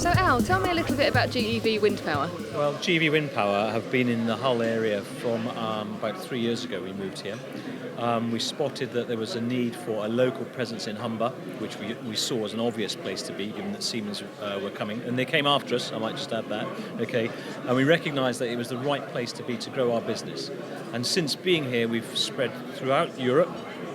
So Al, tell me a little bit about GEV Wind Power. Well, GEV Wind Power have been in the Hull area from about 3 years ago we moved here. We spotted that there was a need for a local presence in Humber, which we saw as an obvious place to be, given that Siemens were coming. And they came after us, I might just add that, okay? And we recognised that it was the right place to be to grow our business. And since being here, we've spread throughout Europe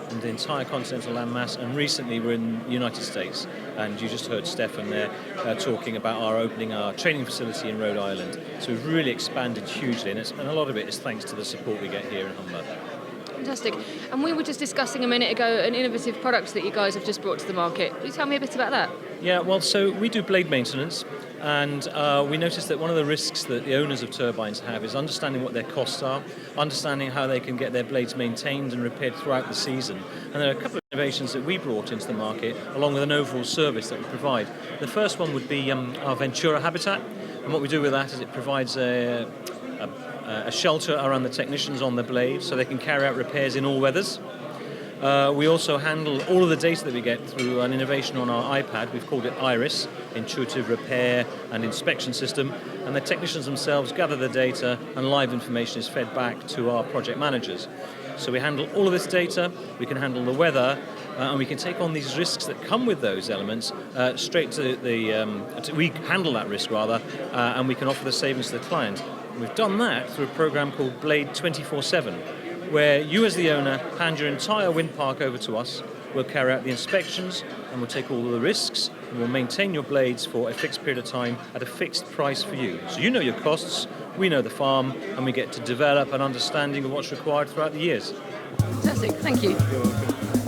and the entire continental landmass, and recently we're in the United States. And you just heard Stefan there talking about opening our training facility in Rhode Island. So we've really expanded hugely, and a lot of it is thanks to the support we get here in Humber. Fantastic. And we were just discussing a minute ago an innovative product that you guys have just brought to the market. Will you tell me a bit about that? Yeah, well, so we do blade maintenance, and we noticed that one of the risks that the owners of turbines have is understanding what their costs are, understanding how they can get their blades maintained and repaired throughout the season. And there are a couple of innovations that we brought into the market, along with an overall service that we provide. The first one would be our Ventura Habitat, and what we do with that is it provides a shelter around the technicians on the blade so they can carry out repairs in all weathers. We also handle all of the data that we get through an innovation on our iPad. We've called it Iris, Intuitive Repair and Inspection System, and the technicians themselves gather the data and live information is fed back to our project managers. So we handle all of this data, we can handle the weather, and we can take on these risks that come with those elements straight to we handle that risk rather, and we can offer the savings to the client. We've done that through a program called Blade 24/7, where you as the owner hand your entire wind park over to us. We'll carry out the inspections and we'll take all of the risks and we'll maintain your blades for a fixed period of time at a fixed price for you. So you know your costs, we know the farm, and we get to develop an understanding of what's required throughout the years. Fantastic, thank you. You're welcome.